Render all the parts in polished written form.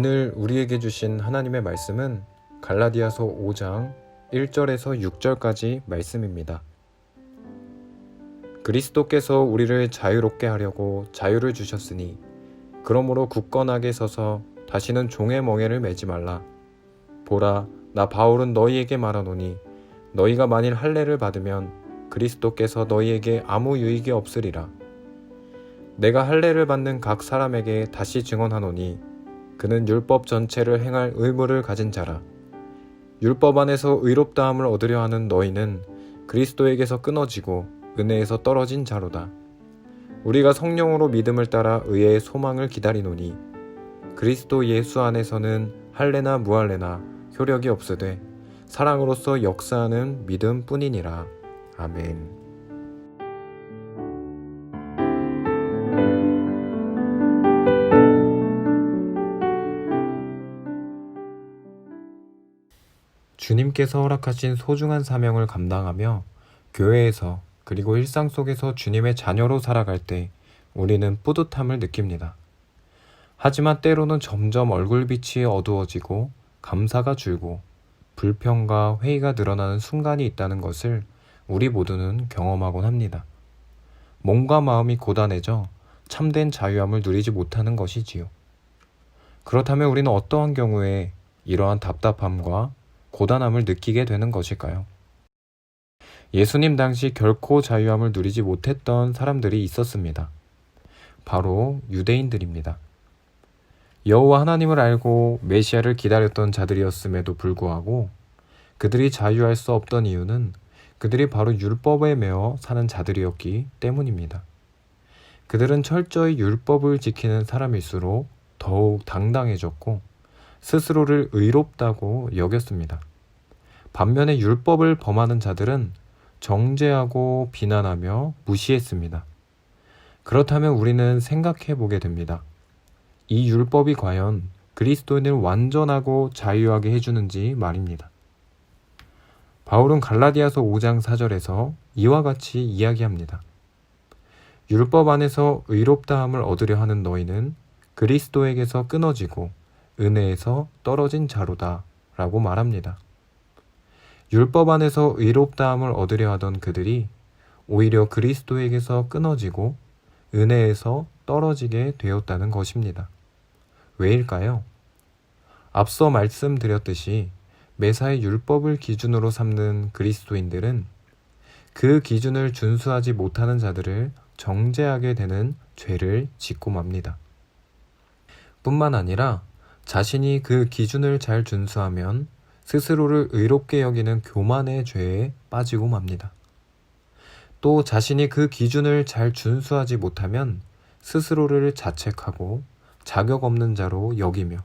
오늘 우리에게 주신 하나님의 말씀은 갈라디아서 5장 1절에서 6절까지 말씀입니다. 그리스도께서 우리를 자유롭게 하려고 자유를 주셨으니 그러므로 굳건하게 서서 다시는 종의 멍에를 매지 말라. 보라, 나 바울은 너희에게 말하노니 너희가 만일 할례를 받으면 그리스도께서 너희에게 아무 유익이 없으리라. 내가 할례를 받는 각 사람에게 다시 증언하노니 그는 율법 전체를 행할 의무를 가진 자라. 율법 안에서 의롭다함을 얻으려 하는 너희는 그리스도에게서 끊어지고 은혜에서 떨어진 자로다. 우리가 성령으로 믿음을 따라 의의 소망을 기다리노니 그리스도 예수 안에서는 할례나 무할례나 효력이 없으되 사랑으로서 역사하는 믿음 뿐이니라. 아멘. 주님께서 허락하신 소중한 사명을 감당하며 교회에서 그리고 일상 속에서 주님의 자녀로 살아갈 때 우리는 뿌듯함을 느낍니다. 하지만 때로는 점점 얼굴빛이 어두워지고 감사가 줄고 불평과 회의가 늘어나는 순간이 있다는 것을 우리 모두는 경험하곤 합니다. 몸과 마음이 고단해져 참된 자유함을 누리지 못하는 것이지요. 그렇다면 우리는 어떠한 경우에 이러한 답답함과 고단함을 느끼게 되는 것일까요? 예수님 당시 결코 자유함을 누리지 못했던 사람들이 있었습니다. 바로 유대인들입니다. 여호와 하나님을 알고 메시아를 기다렸던 자들이었음에도 불구하고 그들이 자유할 수 없던 이유는 그들이 바로 율법에 매어 사는 자들이었기 때문입니다. 그들은 철저히 율법을 지키는 사람일수록 더욱 당당해졌고 스스로를 의롭다고 여겼습니다. 반면에 율법을 범하는 자들은 정죄하고 비난하며 무시했습니다. 그렇다면 우리는 생각해 보게 됩니다. 이 율법이 과연 그리스도인을 완전하고 자유하게 해주는지 말입니다. 바울은 갈라디아서 5장 4절에서 이와 같이 이야기합니다. 율법 안에서 의롭다함을 얻으려 하는 너희는 그리스도에게서 끊어지고 은혜에서 떨어진 자로다 라고 말합니다. 율법 안에서 의롭다함을 얻으려 하던 그들이 오히려 그리스도에게서 끊어지고 은혜에서 떨어지게 되었다는 것입니다. 왜일까요? 앞서 말씀드렸듯이 매사에 율법을 기준으로 삼는 그리스도인들은 그 기준을 준수하지 못하는 자들을 정죄하게 되는 죄를 짓고 맙니다. 뿐만 아니라 자신이 그 기준을 잘 준수하면 스스로를 의롭게 여기는 교만의 죄에 빠지고 맙니다. 또 자신이 그 기준을 잘 준수하지 못하면 스스로를 자책하고 자격 없는 자로 여기며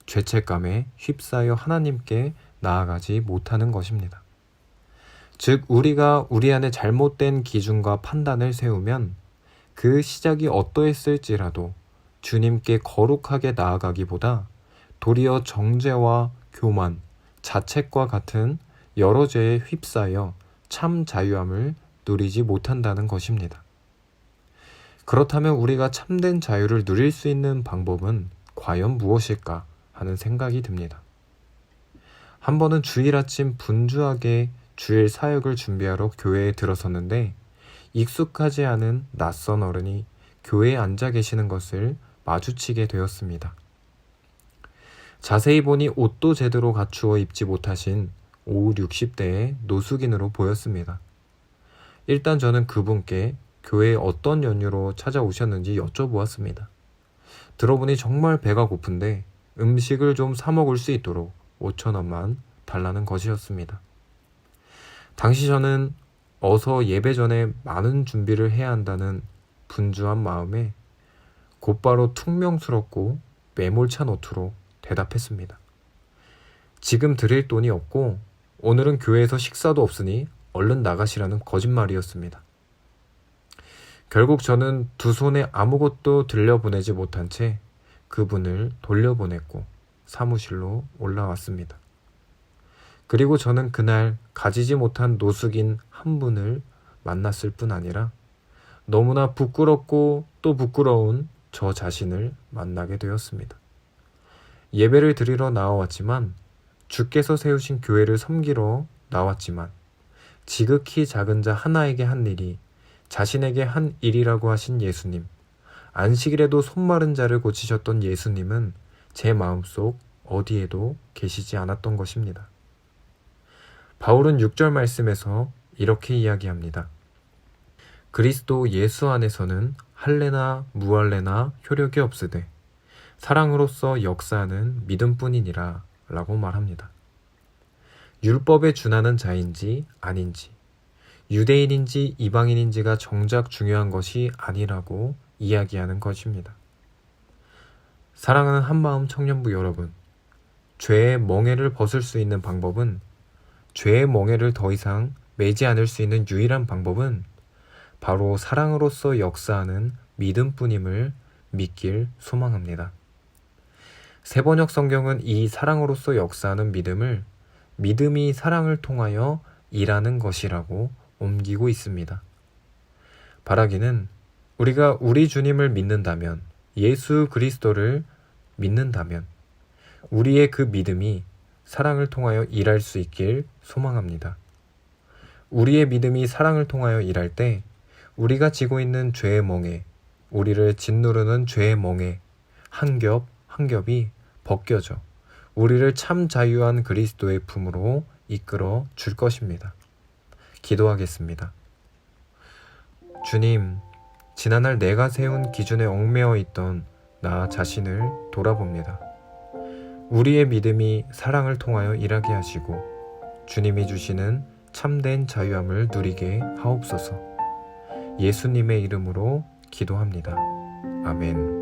죄책감에 휩싸여 하나님께 나아가지 못하는 것입니다. 즉 우리가 우리 안에 잘못된 기준과 판단을 세우면 그 시작이 어떠했을지라도 주님께 거룩하게 나아가기보다 도리어 정죄와 교만, 자책과 같은 여러 죄에 휩싸여 참 자유함을 누리지 못한다는 것입니다. 그렇다면 우리가 참된 자유를 누릴 수 있는 방법은 과연 무엇일까 하는 생각이 듭니다. 한 번은 주일 아침 분주하게 주일 사역을 준비하러 교회에 들어섰는데 익숙하지 않은 낯선 어른이 교회에 앉아 계시는 것을 마주치게 되었습니다. 자세히 보니 옷도 제대로 갖추어 입지 못하신 50, 60대의 노숙인으로 보였습니다. 일단 저는 그분께 교회에 어떤 연유로 찾아오셨는지 여쭤보았습니다. 들어보니 정말 배가 고픈데 음식을 좀 사 먹을 수 있도록 5,000원만 달라는 것이었습니다. 당시 저는 어서 예배 전에 많은 준비를 해야 한다는 분주한 마음에 곧바로 퉁명스럽고 매몰찬 어투로 대답했습니다. 지금 드릴 돈이 없고 오늘은 교회에서 식사도 없으니 얼른 나가시라는 거짓말이었습니다. 결국 저는 두 손에 아무것도 들려보내지 못한 채 그분을 돌려보냈고 사무실로 올라왔습니다. 그리고 저는 그날 가지지 못한 노숙인 한 분을 만났을 뿐 아니라 너무나 부끄럽고 또 부끄러운 저 자신을 만나게 되었습니다. 예배를 드리러 나와왔지만, 주께서 세우신 교회를 섬기러 나왔지만, 지극히 작은 자 하나에게 한 일이 자신에게 한 일이라고 하신 예수님, 안식일에도 손마른 자를 고치셨던 예수님은 제 마음속 어디에도 계시지 않았던 것입니다. 바울은 6절 말씀에서 이렇게 이야기합니다. 그리스도 예수 안에서는 할례나 무할례나 효력이 없으되 사랑으로서 역사하는 믿음뿐이니라 라고 말합니다. 율법에 준하는 자인지 아닌지, 유대인인지 이방인인지가 정작 중요한 것이 아니라고 이야기하는 것입니다. 사랑하는 한마음 청년부 여러분, 죄의 멍에를 벗을 수 있는 방법은, 죄의 멍에를 더 이상 매지 않을 수 있는 유일한 방법은 바로 사랑으로서 역사하는 믿음뿐임을 믿길 소망합니다. 세번역 성경은 이 사랑으로서 역사하는 믿음을 믿음이 사랑을 통하여 일하는 것이라고 옮기고 있습니다. 바라기는 우리가 우리 주님을 믿는다면, 예수 그리스도를 믿는다면 우리의 그 믿음이 사랑을 통하여 일할 수 있길 소망합니다. 우리의 믿음이 사랑을 통하여 일할 때 우리가 지고 있는 죄의 멍에, 우리를 짓누르는 죄의 멍에 한 겹 한 겹이 벗겨져 우리를 참 자유한 그리스도의 품으로 이끌어 줄 것입니다. 기도하겠습니다. 주님, 지난날 내가 세운 기준에 얽매여 있던 나 자신을 돌아봅니다. 우리의 믿음이 사랑을 통하여 일하게 하시고 주님이 주시는 참된 자유함을 누리게 하옵소서. 예수님의 이름으로 기도합니다. 아멘.